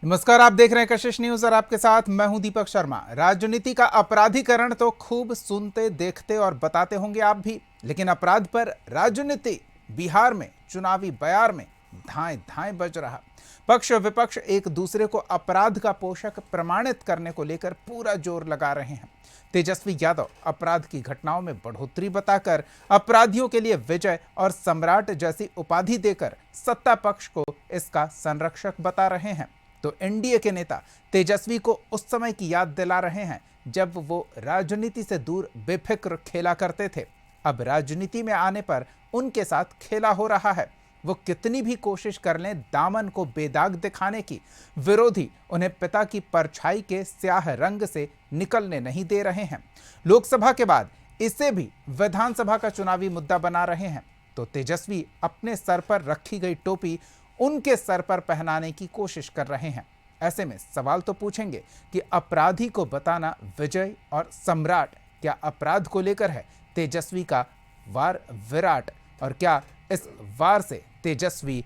नमस्कार, आप देख रहे हैं कशिश न्यूज और आपके साथ मैं हूं दीपक शर्मा। राजनीति का अपराधीकरण तो खूब सुनते, देखते और बताते होंगे आप भी, लेकिन अपराध पर राजनीति बिहार में चुनावी बयार में धाएं धाएं बज रहा। पक्ष विपक्ष एक दूसरे को अपराध का पोषक प्रमाणित करने को लेकर पूरा जोर लगा रहे हैं। तेजस्वी यादव अपराध की घटनाओं में बढ़ोतरी बताकर अपराधियों के लिए विजय और सम्राट जैसी उपाधि देकर सत्ता पक्ष को इसका संरक्षक बता रहे हैं, तो एनडीए के नेता तेजस्वी को उस समय की याद दिला रहे हैं जब वो राजनीति से दूर बेफिक्र खेला करते थे। अब राजनीति में आने पर उनके साथ खेला हो रहा है। वो कितनी भी कोशिश कर लें दामन को बेदाग दिखाने की, विरोधी उन्हें पिता की परछाई के स्याह रंग से निकलने नहीं दे रहे हैं। लोकसभा के बाद इसे भी विधानसभा का चुनावी मुद्दा बना रहे हैं, तो तेजस्वी अपने सर पर रखी गई टोपी उनके सर पर पहनाने की कोशिश कर रहे हैं। ऐसे में सवाल तो पूछेंगे कि अपराधी को बताना विजय और सम्राट क्या अपराध को लेकर है तेजस्वी का वार विराट, और क्या इस वार से तेजस्वी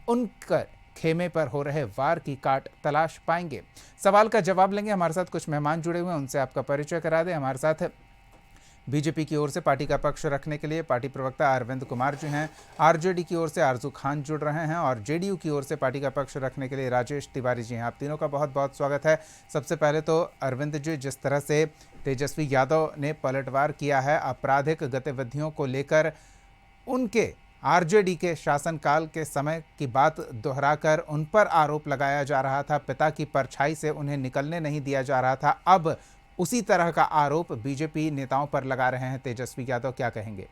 उनकर खेमे पर हो रहे वार की काट तलाश पाएंगे? सवाल का जवाब लेंगे। हमारे साथ कुछ मेहमान जुड़े हुए हैं, उनसे आपका परिचय करा दें। हमारे साथ बीजेपी की ओर से पार्टी का पक्ष रखने के लिए पार्टी प्रवक्ता अरविंद कुमार जी हैं, आरजेडी की ओर से आरजू खान जुड़ रहे हैं, और जेडीयू की ओर से पार्टी का पक्ष रखने के लिए राजेश तिवारी जी हैं। आप तीनों का बहुत बहुत स्वागत है। सबसे पहले तो अरविंद जी, जिस तरह से तेजस्वी यादव ने पलटवार किया है आपराधिक गतिविधियों को लेकर, उनके आरजेडी के शासनकाल के समय की बात दोहराकर उन पर आरोप लगाया जा रहा था, पिता की परछाई से उन्हें निकलने नहीं दिया जा रहा था, अब उसी तरह का आरोप बीजेपी नेताओं पर लगा रहे हैं तेजस्वी यादव, क्या कहेंगे?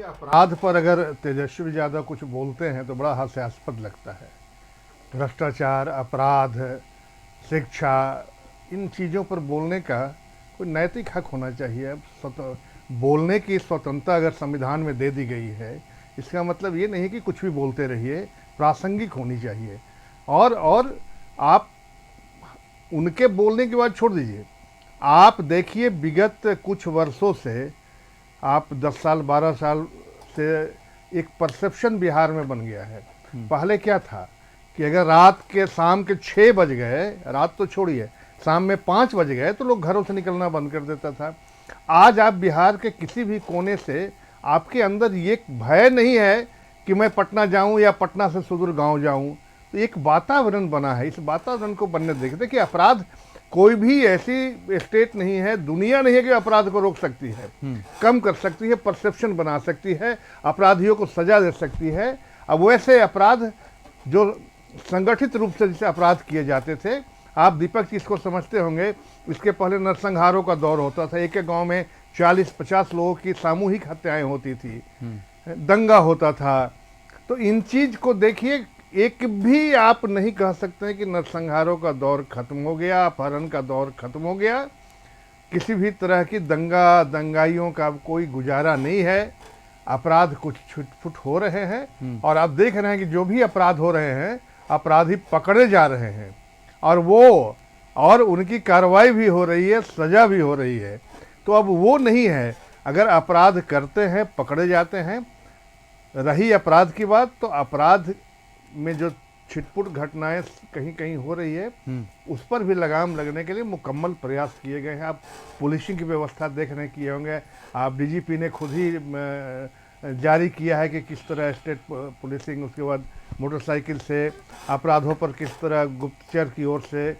अपराध पर अगर तेजस्वी यादव कुछ बोलते हैं तो बड़ा हास्यास्पद लगता है। भ्रष्टाचार, अपराध, शिक्षा, इन चीज़ों पर बोलने का कोई नैतिक हक होना चाहिए। बोलने की स्वतंत्रता अगर संविधान में दे दी गई है, इसका मतलब ये नहीं कि कुछ भी बोलते रहिए, प्रासंगिक होनी चाहिए। और आप उनके बोलने के बाद छोड़ दीजिए। आप देखिए, विगत कुछ वर्षों से, आप 10 साल 12 साल से एक परसेप्शन बिहार में बन गया है। पहले क्या था कि अगर रात के शाम के 6 बज गए, रात तो छोड़िए, शाम में 5 बज गए तो लोग घरों से निकलना बंद कर देता था। आज आप बिहार के किसी भी कोने से, आपके अंदर ये भय नहीं है कि मैं पटना जाऊं या पटना से सुदूर गांव जाऊं। तो एक वातावरण बना है, इस वातावरण को बनने देखते कि अपराध, कोई भी ऐसी स्टेट नहीं है, दुनिया नहीं है कि अपराध को रोक सकती है, कम कर सकती है, परसेप्शन बना सकती है, अपराधियों को सजा दे सकती है। अब वैसे अपराध जो संगठित रूप से जिसे अपराध किए जाते थे, आप दीपक जी इसको समझते होंगे, इसके पहले नरसंहारों का दौर होता था। एक एक गांव में 40-50 लोगों की सामूहिक हत्याएं होती थी, दंगा होता था। तो इन चीज को देखिए, एक भी आप नहीं कह सकते कि नरसंहारों का दौर खत्म हो गया, अपहरण का दौर खत्म हो गया, किसी भी तरह की दंगाइयों का कोई गुजारा नहीं है। अपराध कुछ छुटफुट हो रहे हैं, और आप देख रहे हैं कि जो भी अपराध हो रहे हैं, अपराधी पकड़े जा रहे हैं, और उनकी कार्रवाई भी हो रही है, सजा भी हो रही है। तो अब वो नहीं है, अगर अपराध करते हैं पकड़े जाते हैं। रही अपराध की बात, तो अपराध में जो छिटपुट घटनाएं कहीं कहीं हो रही है, उस पर भी लगाम लगने के लिए मुकम्मल प्रयास किए गए हैं। आप पुलिसिंग की व्यवस्था देख रहे किए होंगे, आप डीजीपी ने खुद ही जारी किया है कि किस तरह स्टेट पुलिसिंग, उसके बाद मोटरसाइकिल से अपराधों पर किस तरह गुप्तचर की ओर से।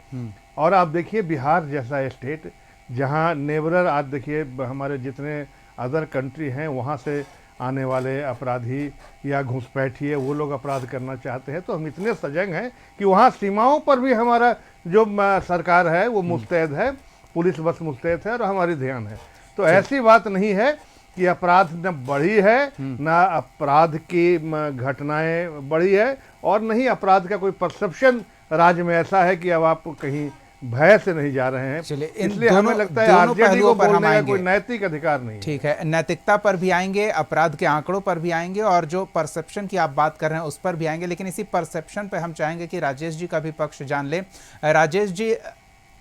और आप देखिए बिहार जैसा स्टेट, जहां नेबरर, आज देखिए हमारे जितने अदर कंट्री हैं, वहां से आने वाले अपराधी या घुसपैठिए, वो लोग अपराध करना चाहते हैं, तो हम इतने सजग हैं कि वहाँ सीमाओं पर भी हमारा जो सरकार है वो मुस्तैद है, पुलिस बस मुस्तैद है, और हमारी ध्यान है। तो ऐसी बात नहीं है कि अपराध न बढ़ी है, न अपराध की घटनाएं बढ़ी है, और नहीं अपराध का कोई परसेप्शन राज्य में ऐसा है कि अब आप कहीं भय से नहीं जा रहे हैं। चलिए, इसलिए हमें लगता है आरजेडी को बोलने का कोई नैतिक अधिकार नहीं है। ठीक है, नैतिकता पर भी आएंगे, अपराध के आंकड़ों पर भी आएंगे, और जो परसेप्शन की आप बात कर रहे हैं उस पर भी आएंगे। लेकिन इसी परसेप्शन पे हम चाहेंगे कि राजेश जी का भी पक्ष जान लें। राजेश जी,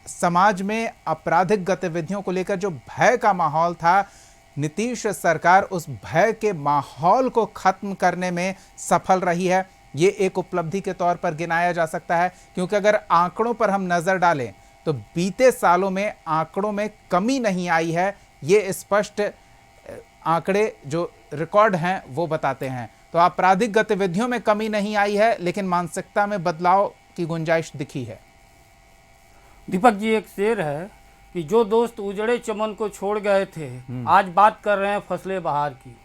समाज में आपराधिक गतिविधियों को लेकर जो भय का माहौल था, नीतीश सरकार उस भय के माहौल को खत्म करने में सफल रही है। ये एक उपलब्धि के तौर पर गिनाया जा सकता है, क्योंकि अगर आंकड़ों पर हम नजर डालें तो बीते सालों में आंकड़ों में कमी नहीं आई है, ये स्पष्ट आंकड़े जो रिकॉर्ड हैं वो बताते हैं। तो आपराधिक गतिविधियों में कमी नहीं आई है, लेकिन मानसिकता में बदलाव की गुंजाइश दिखी है। दीपक जी, एक शेर है कि जो दोस्त उजड़े चमन को छोड़ गए थे आज बात कर रहे हैं फसले बहार की।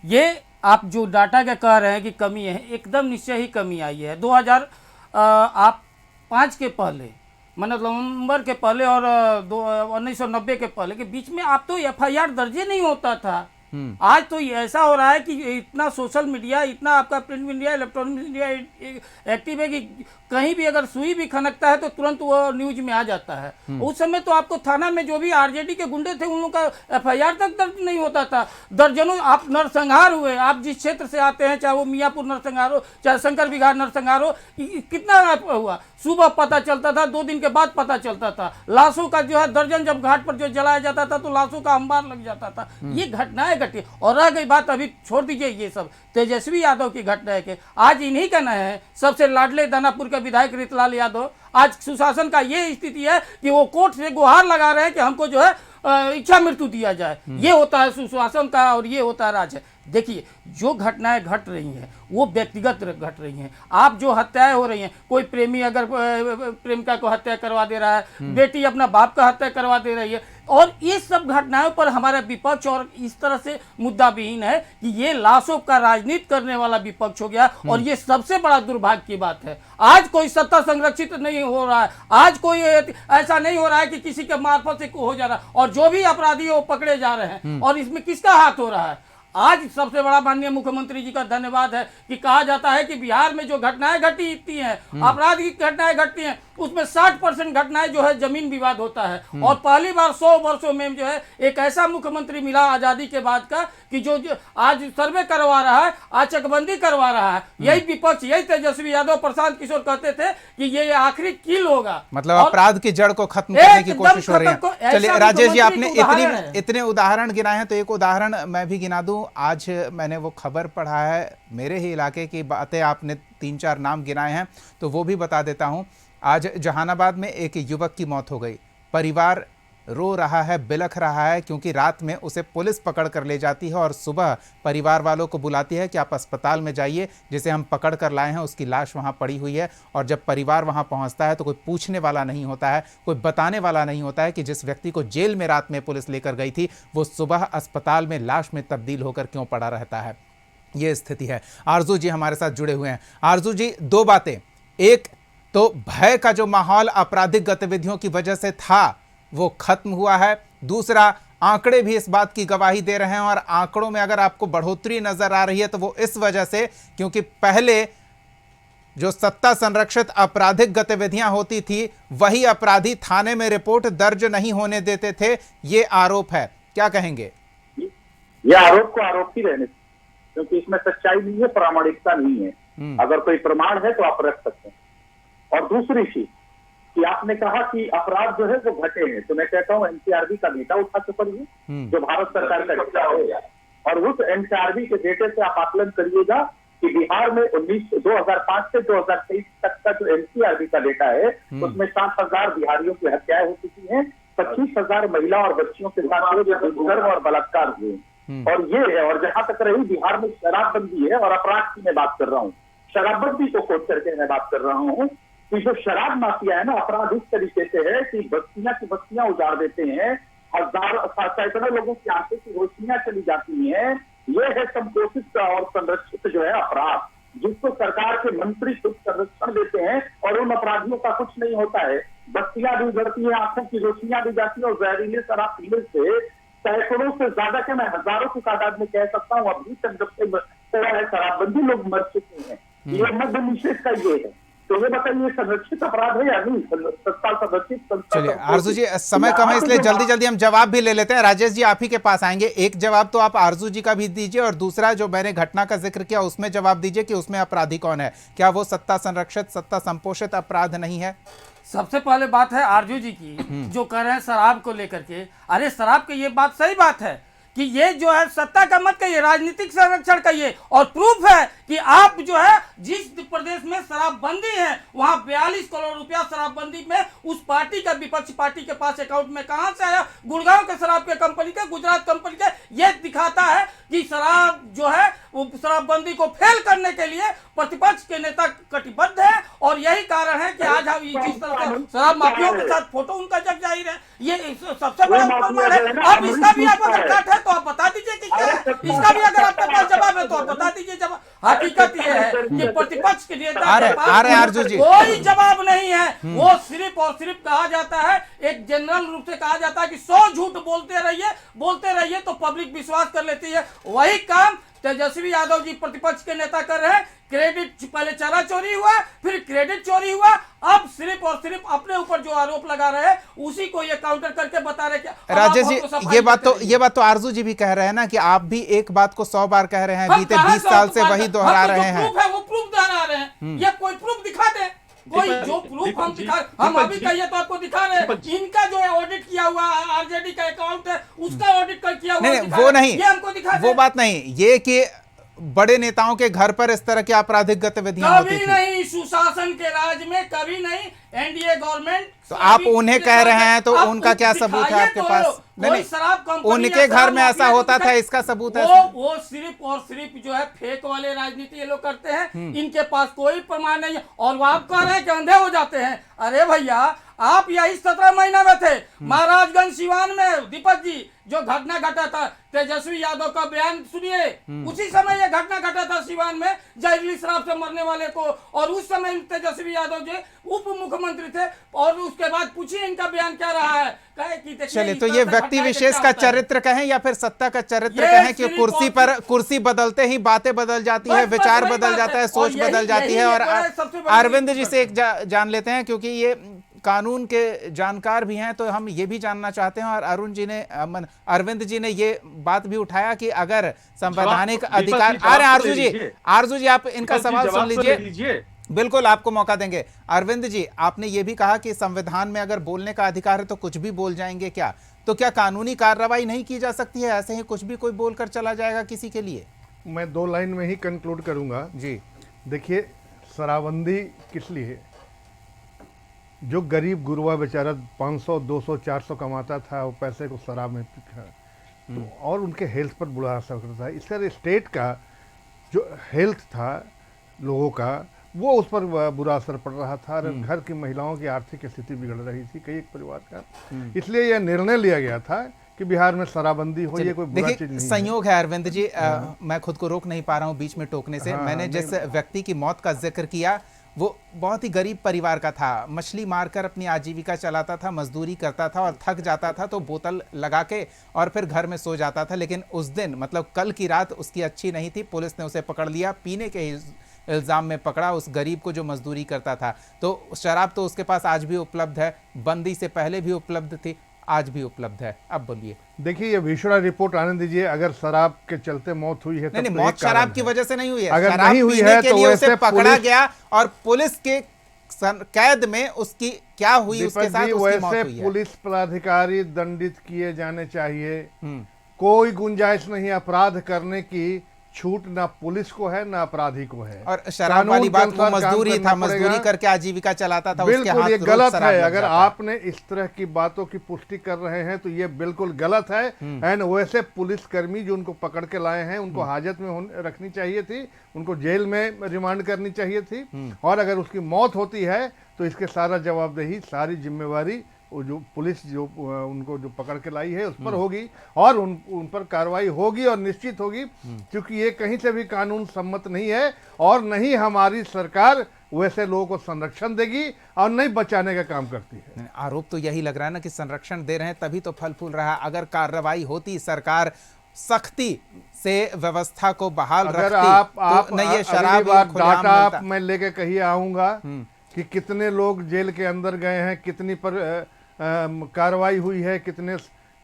ये आप जो डाटा के कह रहे हैं कि कमी है, एकदम निश्चय ही कमी आई है। 2005 के पहले, मतलब नवंबर के पहले और 1990 के पहले के बीच में आप तो FIR दर्ज नहीं होता था। आज तो ऐसा हो रहा है कि इतना सोशल मीडिया, इतना आपका print media, electronic media active है कि कहीं भी अगर सुई भी खनकता है तो तुरंत वो न्यूज में आ जाता है। उस समय तो आपको थाना में जो भी RJD के गुंडे थे उन लोगों का FIR तक दर्ज नहीं होता था। दर्जनों आप नरसंहार हुए, आप जिस क्षेत्र से आते हैं, चाहे वो मियाँपुर नरसंहार हो, चाहे शंकर विहार नरसंहार हो, कितना हुआ। सुबह पता चलता था, 2 दिन के बाद पता चलता था। लाशों का जो है दर्जन जब घाट पर जो जलाया जाता था तो लाशों का अंबार लग जाता था। ये घटनाएं घटी। और रह गई बात, अभी छोड़ दीजिए ये सब तेजस्वी यादव की घटना के, आज इन्हीं का न है सबसे लाडले दानापुर के विधायक रितलाल यादव। आज सुशासन का ये स्थिति है कि वो कोर्ट से गुहार लगा रहे हैं कि हमको जो है इच्छा मृत्यु दिया जाए। ये होता है सुशासन का और ये होता है राज। देखिए, जो घटनाएं घट रही हैं वो व्यक्तिगत घट रही हैं। आप जो हत्याएं हो रही हैं, कोई प्रेमी अगर प्रेमिका को हत्या करवा दे रहा है, बेटी अपना बाप का हत्या करवा दे रही है, और ये सब घटनाओं पर हमारा विपक्ष और इस तरह से मुद्दा विहीन है कि ये लाशों का राजनीति करने वाला विपक्ष हो गया। और ये सबसे बड़ा दुर्भाग्य की बात है। आज कोई सत्ता संरक्षित नहीं हो रहा है, आज कोई ऐसा नहीं हो रहा है कि किसी के मार्फत से हो जा रहा है, और जो भी अपराधी वो पकड़े जा रहे हैं। और इसमें किसका हाथ हो रहा है? आज सबसे बड़ा माननीय मुख्यमंत्री जी का धन्यवाद है कि कहा जाता है कि बिहार में जो घटनाएं घटी हैं, आपराधिक घटनाएं घटती हैं, उसमें 60% घटनाएं जो है जमीन विवाद होता है। और पहली बार 100 वर्षों में जो है एक ऐसा मुख्यमंत्री मिला आजादी के बाद का कि जो आज सर्वे करवा रहा है, आज चकबंदी करवा रहा है। यही विपक्ष, यही तेजस्वी यादव, प्रशांत किशोर कहते थे कि ये आखिरी कील होगा, मतलब अपराध की जड़ को खत्म करने की कोशिश हो रही है। चलिए राजेश जी, आपने इतने उदाहरण गिनाए हैं, तो एक उदाहरण मैं भी गिना दूं। आज मैंने वो खबर पढ़ा है, मेरे ही इलाके की बातें, आपने 3-4 नाम गिनाए हैं तो वो भी बता देता हूं। आज जहानाबाद में एक युवक की मौत हो गई। परिवार रो रहा है, बिलख रहा है, क्योंकि रात में उसे पुलिस पकड़ कर ले जाती है और सुबह परिवार वालों को बुलाती है कि आप अस्पताल में जाइए, जिसे हम पकड़ कर लाए हैं उसकी लाश वहां पड़ी हुई है। और जब परिवार वहां पहुंचता है तो कोई पूछने वाला नहीं होता है, कोई बताने वाला नहीं होता है कि जिस व्यक्ति को जेल में रात में पुलिस लेकर गई थी वो सुबह अस्पताल में लाश में तब्दील होकर क्यों पड़ा रहता है। ये स्थिति है। आरजू जी हमारे साथ जुड़े हुए हैं। आरजू जी, 2 बातें। एक तो भय का जो माहौल आपराधिक गतिविधियों की वजह से था वो खत्म हुआ है। दूसरा, आंकड़े भी इस बात की गवाही दे रहे हैं, और आंकड़ों में अगर आपको बढ़ोतरी नजर आ रही है तो वो इस वजह से क्योंकि पहले जो सत्ता संरक्षित आपराधिक गतिविधियां होती थी वही अपराधी थाने में रिपोर्ट दर्ज नहीं होने देते थे। ये आरोप है, क्या कहेंगे? ये आरोप को आरोप ही रहने, क्योंकि इसमें सच्चाई नहीं है, प्रामाणिकता नहीं है। अगर कोई प्रमाण है तो आप रख सकते हैं। और दूसरी चीज कि आपने कहा कि अपराध जो है वो घटे हैं, तो मैं कहता हूँ NCRB का डेटा उठा के पढ़िए, जो भारत सरकार का डेटा होगा, और उस NCRB के डेटे से आप आकलन करिएगा कि बिहार में 2005 से 2023 तक का जो NCRB का डेटा है उसमें 7,000 बिहारियों की हत्याएं हो चुकी हैं, 25,000 महिला और बच्चियों के साथ दुष्कर्म और बलात्कार हुए। और ये है, और जहां तक रही बिहार में शराबबंदी है और अपराध की मैं बात कर रहा हूँ, शराबबंदी को कोट करके मैं बात कर रहा हूँ कि जो शराब माफिया है ना, अपराध इस तरीके से है कि बस्तियां की बस्तियां उजाड़ देते हैं, सैकड़ों लोगों की आंखें की रोशनियां चली जाती हैं। ये है संपोषित और संरक्षित जो है अपराध, जिसको सरकार के मंत्री खुद संरक्षण देते हैं और उन अपराधियों का कुछ नहीं होता है। बस्तियां भी उजड़ती हैं, आंखों की रोशनियां भी जाती है, और जहरीले शराब पीने से सैकड़ों से ज्यादा क्या मैं हजारों की तादाद में कह सकता हूँ अभी तक जब से हुआ है शराबबंदी लोग मर चुके हैं। ये मध्य निषेध का ये है। तो ये बताइए संरक्षित अपराध है या नहीं? सत्ता संरक्षित। चलिए आरजू जी, समय कम है इसलिए जल्दी जल्दी हम जवाब भी ले लेते हैं। राजेश जी, आप ही के पास आएंगे। एक जवाब तो आप आरजू जी का भी दीजिए, और दूसरा जो मैंने घटना का जिक्र किया उसमें जवाब दीजिए कि उसमें अपराधी कौन है। क्या वो सत्ता संरक्षित, सत्ता संपोषित अपराध नहीं है? सबसे पहले बात है आरजू जी की, जो कह रहे हैं शराब को लेकर के। अरे शराब की ये बात सही बात है कि ये जो है सत्ता का मत कहिए, राजनीतिक संरक्षण कहिए। और प्रूफ है कि आप जो है शराबबंदी है, वहां 42 करोड़ रुपया शराबबंदी में उस पार्टी का, विपक्षी पार्टी के पास अकाउंट में कहां से आया? गुड़गांव के शराब के कंपनी के, गुजरात कंपनी के। यह दिखाता है कि शराब जो है वो शराबबंदी को फेल करने के लिए प्रतिपक्ष के नेता कटिबद्ध है, और यही कारण है कि आज हम जिस तरह से शराब माफियाओं के साथ फोटो उनका जब जाहिर है, ये सबसे बड़ा प्रमाण है। अब इसका भी आप अगर कट है तो आप बता दीजिए कि क्या है, इसका भी अगर आपके पास जवाब है तो आप बता दीजिए जवाब। हकीकत ये है कि प्रतिपक्ष के नेता के पास कोई जवाब नहीं है। वो सिर्फ और सिर्फ कहा जाता है, एक जनरल रूप से कहा जाता है कि 100 झूठ बोलते रहिए तो पब्लिक विश्वास कर लेती है। वही काम तेजस्वी यादव जी प्रतिपक्ष के नेता कर रहे हैं। क्रेडिट, पहले चारा चोरी हुआ, फिर क्रेडिट चोरी हुआ, अब सिर्फ और सिर्फ अपने ऊपर जो आरोप लगा रहे हैं उसी को ये काउंटर करके बता रहे। क्या राजेश जी, ये बात तो आरजू जी भी कह रहे हैं ना कि आप भी एक बात को 100 बार कह रहे हैं, बीते 20 साल से वही दोहरा रहे हैं। प्रूफ है वो प्रूफ दोहरा रहे हैं। ये कोई प्रूफ दिखा दे, कोई जो प्रूफ हम दिखा, हम अभी कहिए तो आपको दिखा रहे हैं। इनका जो है ऑडिट किया हुआ आरजेडी का अकाउंट है, उसका ऑडिट कर किया हुआ, नहीं वो नहीं, ये हमको दिखा, वो बात नहीं, ये कि बड़े नेताओं के घर पर इस तरह की आपराधिक गतिविधियां होती थी। कभी नहीं, सुशासन के राज में कभी नहीं। एनडीए गवर्नमेंट, तो आप उन्हें कह रहे हैं तो उनका क्या सबूत है आपके पास? नहीं, शराब कंपनी उनके घर में ऐसा होता था, इसका सबूत है? वो सिर्फ और सिर्फ जो है फेक वाले राजनीति ये लोग करते हैं। इनके पास कोई प्रमाण नहीं है, और वो आप कह रहे हैं कि अंधे हो जाते हैं। अरे भैया, आप यही 17 महीना में थे महाराजगंज सिवान में, दीपक जी, जो घटना घटा था, तेजस्वी यादव का बयान सुनिए। उसी समय यह घटना घटा था सिवान में, जहरीली शराब से मरने वाले को, और उस समय तेजस्वी यादव जी उप मुख्यमंत्री थे, और उसके बाद पूछिए इनका बयान क्या रहा है। चलिए, तो ये व्यक्ति विशेष का चरित्र कहें या फिर सत्ता का चरित्र कहें कि कुर्सी बदलते ही बातें बदल जाती है, विचार बदल जाता है, सोच बदल जाती है। और अरविंद जी से एक जान लेते हैं, क्योंकि ये कानून के जानकार भी हैं, तो हम ये भी जानना चाहते हैं। और अरविंद जी ने ये बात भी उठाया कि अगर संवैधानिक अधिकार, अरे आरजू जी आप इनका सवाल सुन लीजिए, बिल्कुल आपको मौका देंगे। अरविंद जी, आपने ये भी कहा कि संविधान में अगर बोलने का अधिकार है तो कुछ भी बोल जाएंगे क्या? तो क्या कानूनी कार्रवाई नहीं की जा सकती है? ऐसे ही कुछ भी कोई बोलकर चला जाएगा किसी के लिए? मैं 2 लाइन में ही कंक्लूड करूंगा जी। देखिए, शराबबंदी किस लिए? जो गरीब गुरबा बेचारा 500, 200, 400 कमाता था, वो पैसे को शराब में तो, और उनके हेल्थ पर बुरा असर करता है। इसका स्टेट का जो हेल्थ था लोगों का, वो उस पर बुरा असर पड़ रहा था। घर की महिलाओं की आर्थिक स्थिति बिगड़ रही थी, कई एक परिवार का। इसलिए यह निर्णय लिया गया था कि बिहार में शराबबंदी हो, ये कोई बुरा चीज नहीं है। संयोग है अरविंद जी, मैं खुद को रोक नहीं पा रहा हूं बीच में टोकने से। मैंने जिस व्यक्ति की मौत का जिक्र किया वो बहुत ही गरीब परिवार का था, मछली मारकर अपनी आजीविका चलाता था, मजदूरी करता था, और थक जाता था तो बोतल लगा के और फिर घर में सो जाता था। लेकिन उस दिन, मतलब कल की रात उसकी अच्छी नहीं थी, पुलिस ने उसे पकड़ लिया, पीने के इल्जाम में पकड़ा, उस गरीब को जो मजदूरी करता था। तो शराब तो उसके पास आज भी उपलब्ध है, बंदी से पहले भी उपलब्ध थी, आज भी उपलब्ध है। अब बोलिए। देखिए, ये विशुरा रिपोर्ट आने दीजिए। अगर शराब के चलते मौत हुई है, नहीं, मौत शराब की वजह से नहीं हुई है। अगर नहीं हुई है तो उसे पकड़ा गया और पुलिस के कैद में उसकी क्या हुई, उसके साथ उसकी मौत हुई है। पुलिस पदाधिकारी दंडित किए जाने चाहिए। कोई गुंजाइश नहीं अपराध करने की, छूट ना पुलिस को है ना अपराधी को है। और शराब वाली बात, वो मजदूरी था, मजदूरी करके आजीविका चलाता था, उसके हाथ ये गलत है। अगर आपने इस तरह की बातों की पुष्टि कर रहे हैं तो ये बिल्कुल गलत है। एंड वैसे पुलिसकर्मी जो उनको पकड़ के लाए हैं, उनको हाजत में रखनी चाहिए थी, उनको जेल में रिमांड करनी चाहिए थी। और अगर उसकी मौत होती है तो इसके सारा जवाबदेही, सारी जिम्मेवारी वो जो पुलिस जो उनको जो पकड़ के लाई है उस पर होगी, और उन पर कार्रवाई होगी और निश्चित होगी, क्योंकि ये कहीं से भी कानून सम्मत नहीं है। और नहीं हमारी सरकार वैसे लोगों को संरक्षण देगी और नहीं बचाने का काम करती है। आरोप तो यही लग रहा है ना कि संरक्षण दे रहे हैं तभी तो फल फूल रहा है। अगर कार्रवाई होती, सरकार सख्ती से व्यवस्था को बहाल अगर रखती, आप तो नहीं ये शराब डाटा आप मैं लेके कहीं आऊंगा कि कितने लोग जेल के अंदर गए हैं, कितनी पर कार्रवाई हुई है, कितने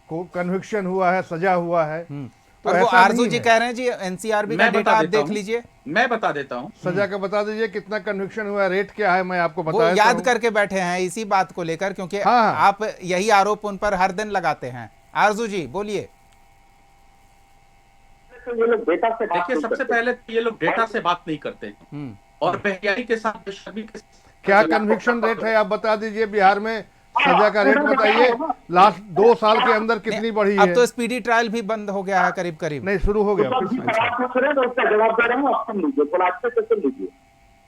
को कन्विक्शन हुआ है, सजा हुआ है। तो वो आरजू जी कह रहे हैं जी, एनसीआरबी का डेटा आप देख लीजिए। मैं बता देता हूँ सजा का, बता दीजिए कितना कन्विक्शन हुआ, रेट क्या है, मैं आपको वो बता देता याद हूं। करके बैठे हैं इसी बात को लेकर, क्योंकि हाँ। आप यही आरोप उन पर हर दिन लगाते हैं। आरजू जी बोलिए। ये लोग डेटा से बात देखिए, नहीं सबसे करते। पहले ये लोग डेटा से बात नहीं करते। और बेहयाई के साथ, बेशर्मी के साथ क्या कन्विक्शन रेट है, आप बता दीजिए बिहार में, सजा का रेट बताइए, लास्ट 2 साल के अंदर कितनी बढ़ी अब है? तो स्पीडी ट्रायल भी बंद हो गया है करीब करीब। नहीं, शुरू हो गया। तो सब्जी सवाल पूछ रहे हैं तो उसका जवाब दे रहा हूँ, आप सुन लीजिए, थोड़ा अच्छे से सुन लीजिए।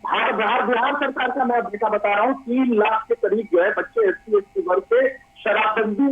बिहार सरकार का मैं डेटा बता रहा हूँ, 3 लाख के करीब जो है बच्चे SC/ST वर्ग के शराबबंदी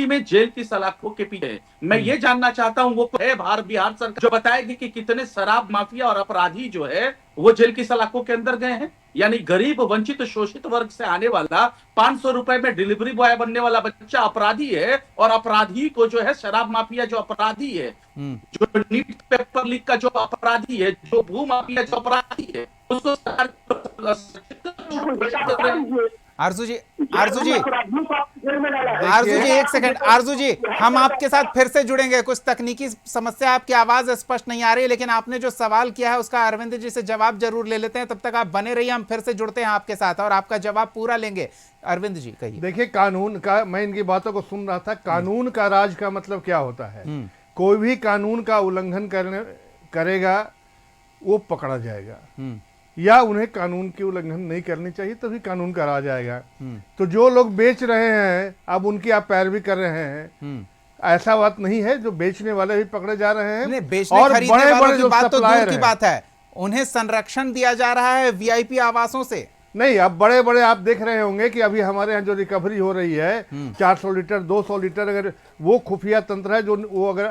में जेल की सलाखों के पीछे है। मैं ये जानना चाहता हूँ वो है बिहार सरकार जो बताएगी कि कितने शराब माफिया और अपराधी जो है वो जेल की सलाखों के अंदर गए हैं। यानी गरीब, वंचित, शोषित वर्ग से आने वाला 500 रुपए में डिलीवरी बॉय बनने वाला बच्चा अपराधी है, और अपराधी को जो है शराब माफिया जो अपराधी है, जो नीट पेपर लीक का जो अपराधी है, जो भू माफिया जो अपराधी है, उसको आरजू जी, आरजू जी, एक सेकंड। आरजू जी, हम आपके साथ फिर से जुड़ेंगे। कुछ तकनीकी समस्या, आपकी आवाज स्पष्ट नहीं आ रही, लेकिन आपने जो सवाल किया है उसका अरविंद जी से जवाब जरूर ले लेते हैं। तब तक आप बने रहिए, हम फिर से जुड़ते हैं आपके साथ और आपका जवाब पूरा लेंगे। अरविंद जी कहिए। देखिए, कानून का, मैं इनकी बातों को सुन रहा था, कानून का राज का मतलब क्या होता है? कोई भी कानून का उल्लंघन करेगा वो पकड़ा जाएगा, या उन्हें कानून की उल्लंघन नहीं करनी चाहिए, तभी कानून का राज आएगा। तो जो लोग बेच रहे हैं, अब उनकी आप पैरवी कर रहे हैं, ऐसा बात नहीं है। जो बेचने वाले भी पकड़े जा रहे हैं, बेचने और खरीदने बड़े वालों बड़े की जो बात तो दूर सप्लायर की हैं, बात है, उन्हें संरक्षण दिया जा रहा है VIP आवासों से। नहीं, अब बड़े बड़े आप देख रहे होंगे कि अभी हमारे यहाँ जो रिकवरी हो रही है 400 लीटर 200 लीटर, अगर वो खुफिया तंत्र है जो वो अगर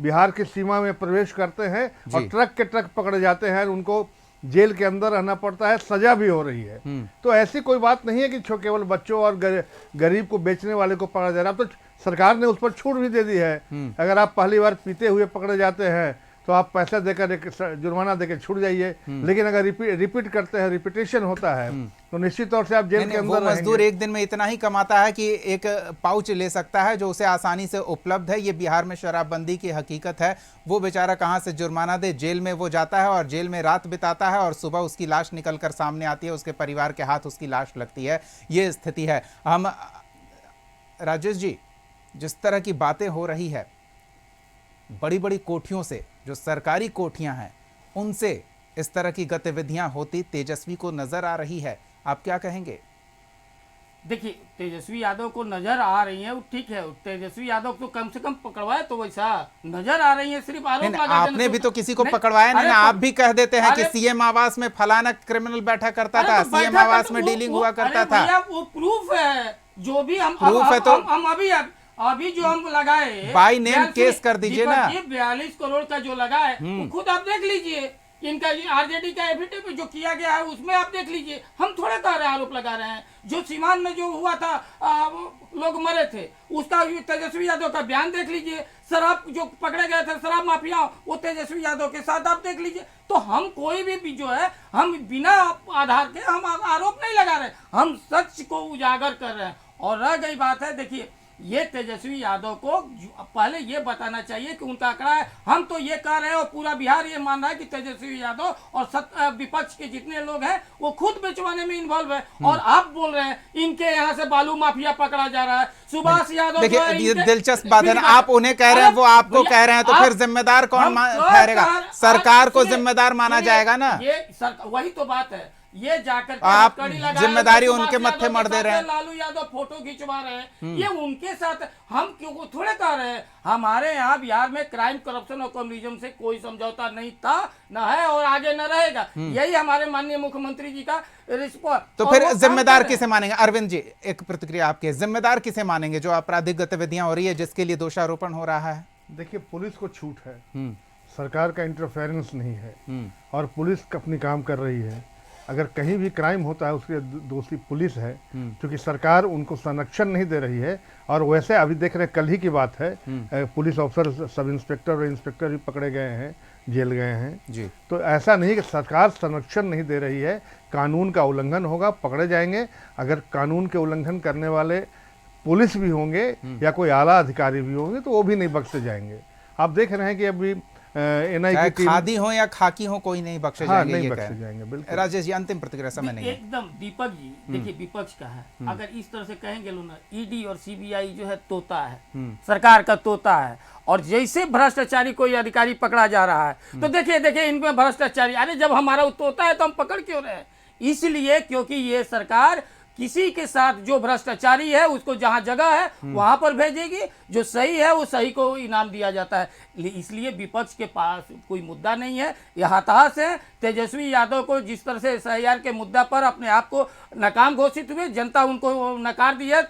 बिहार की सीमा में प्रवेश करते हैं और ट्रक के ट्रक पकड़े जाते हैं, उनको जेल के अंदर रहना पड़ता है, सजा भी हो रही है। तो ऐसी कोई बात नहीं है कि केवल बच्चों और गरीब को बेचने वाले को पकड़ा जा रहा है। अब तो सरकार ने उस पर छूट भी दे दी है। अगर आप पहली बार पीते हुए पकड़े जाते हैं तो आप पैसा देकर जुर्माना देकर छूट जाइए, लेकिन अगर रिपीट करते हैं, रिपीटेशन होता है, तो निश्चित तौर से आप जेल के अंदर रहेंगे। मजदूर एक दिन में इतना ही कमाता है कि एक पाउच ले सकता है जो उसे आसानी से उपलब्ध है। ये बिहार में शराबबंदी की हकीकत है। वो बेचारा कहाँ से जुर्माना दे, जेल में वो जाता है और जेल में रात बिताता है, और सुबह उसकी लाश निकल कर सामने आती है, उसके परिवार के हाथ उसकी लाश लगती है। ये स्थिति है। हम राजेश जी, जिस तरह की बातें हो रही है, बड़ी बड़ी कोठियों से, जो सरकारी कोठियां हैं, उनसे इस तरह की गतिविधियां होती तेजस्वी को नजर आ रही है, आप क्या कहेंगे? देखिए, तेजस्वी यादव को नजर आ रही है, वो ठीक है। तेजस्वी यादव को कम से कम पकड़वाए तो वैसा नजर आ रही है, सिर्फ आरोप लगा आपने भी तो किसी को पकड़वाया नहीं ना। आप भी कह देते हैं कि CM आवास में फलाना क्रिमिनल बैठा करता था, CM आवास में डीलिंग हुआ करता था। वो प्रूफ है, जो भी हम प्रूफ है, तो हम अभी जो हम लगाए बाय नेम केस कर दीजिए ना। 42 करोड़ का जो लगा है, वो खुद आप देख लीजिए। इनका RJD का एफिडेविट जो किया गया है उसमें आप देख लीजिए। हम थोड़े कह रहे हैं, आरोप लगा रहे हैं। जो सीमान में जो हुआ था, लोग मरे थे, उसका तेजस्वी यादव का बयान देख लीजिए। शराब जो पकड़े गए थे शराब माफिया, वो तेजस्वी यादव के साथ आप देख लीजिए। तो हम कोई भी जो है, हम बिना आधार के हम आरोप नहीं लगा रहे, हम सच को उजागर कर रहे हैं। और रह गई बात है, देखिए, ये तेजस्वी यादव को पहले ये बताना चाहिए कि उनका आंकड़ा है। हम तो ये कह रहे हैं और पूरा बिहार ये मान रहा है कि तेजस्वी यादव और विपक्ष के जितने लोग हैं वो खुद बेचवाने में इन्वॉल्व है। और आप बोल रहे हैं इनके यहाँ से बालू माफिया पकड़ा जा रहा है। सुभाष यादव, देखिए, दिलचस्प बात है ना, आप उन्हें कह रहे हैं, वो आपको कह रहे हैं, तो फिर जिम्मेदार कौन ठहरेगा? सरकार को जिम्मेदार माना जाएगा ना। ये वही तो बात है। ये जाकर आप जिम्मेदारी उनके मत्थे मर दे रहे हैं। लालू यादव फोटो खिंचवा रहे हैं, ये उनके साथ। हम क्यों थोड़े कह रहे हैं, हमारे यहाँ बिहार में क्राइम, करप्शन और कम्युनिज्म से कोई समझौता नहीं था, न है और आगे न रहेगा। यही हमारे माननीय मुख्यमंत्री जी का रिस्पॉन्स। तो फिर जिम्मेदार किसे मानेंगे? अरविंद जी, एक प्रतिक्रिया आपके, जिम्मेदार किसे मानेंगे जो आपराधिक गतिविधियां हो रही है, जिसके लिए दोषारोपण हो रहा है? देखिए, पुलिस को छूट है, सरकार का इंटरफेरेंस नहीं है, और पुलिस अपनी काम कर रही है। अगर कहीं भी क्राइम होता है उसके दोषी पुलिस है, क्योंकि सरकार उनको संरक्षण नहीं दे रही है। और वैसे अभी देख रहे हैं, कल ही की बात है, पुलिस ऑफिसर, सब इंस्पेक्टर और इंस्पेक्टर भी पकड़े गए हैं, जेल गए हैं जी। तो ऐसा नहीं कि सरकार संरक्षण नहीं दे रही है, कानून का उल्लंघन होगा, पकड़े जाएंगे। अगर कानून के उल्लंघन करने वाले पुलिस भी होंगे या कोई आला अधिकारी भी होंगे तो वो भी नहीं बख्शे जाएंगे। आप देख रहे हैं कि अभी एनआई E की टीम खादी हो या खाकी हो, कोई नहीं बख्शे हाँ जाएंगे, नहीं ये बख्शे कह जाएंगे, बिल्कुल। राजेश जी अंतिम प्रतिक्रिया, समय नहीं है। एकदम दीपक जी, देखिए विपक्ष का है, अगर इस तरह से कहेंगे लोग ना, ईडी और सीबीआई जो है तोता है, सरकार का तोता है, और जैसे भ्रष्टाचारी कोई अधिकारी पकड़ा जा रहा है तो देखिए देखिए इनमें भ्रष्टाचारी, अरे जब हमारा वो तोता है तो हम पकड़ क्यों रहे हैं? इसलिए क्योंकि ये सरकार किसी के साथ जो भ्रष्टाचारी है उसको जहां जगह है वहां पर भेजेगी, जो सही है वो सही को इनाम दिया जाता है। इसलिए विपक्ष के पास कोई मुद्दा नहीं है, ये हताश है। तेजस्वी यादव को जिस तरह से SIR के मुद्दा पर अपने आप को नाकाम घोषित हुए, जनता उनको नकार दी है।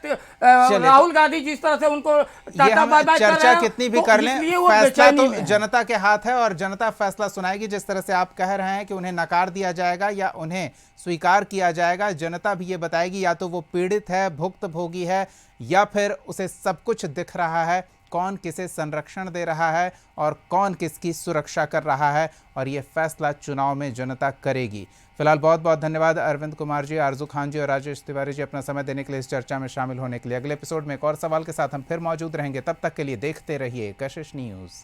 राहुल गांधी जिस तरह से उनको ये टाटा हम बाय बाय कर चर्चा रहे हैं, कितनी भी तो कर लें, इसलिए वो फैसला बेचैनी तो में है। जनता के हाथ है और जनता फैसला सुनाएगी। जिस तरह से आप कह रहे हैं कि उन्हें नकार दिया जाएगा या उन्हें स्वीकार किया जाएगा, जनता भी ये बताएगी या तो वो पीड़ित है, भुक्तभोगी है, या फिर उसे सब कुछ दिख रहा है, कौन किसे संरक्षण दे रहा है और कौन किसकी सुरक्षा कर रहा है, और ये फैसला चुनाव में जनता करेगी। फिलहाल बहुत बहुत धन्यवाद अरविंद कुमार जी, आरजू खान जी और राजेश तिवारी जी अपना समय देने के लिए, इस चर्चा में शामिल होने के लिए। अगले एपिसोड में एक और सवाल के साथ हम फिर मौजूद रहेंगे। तब तक के लिए देखते रहिए कशिश न्यूज़।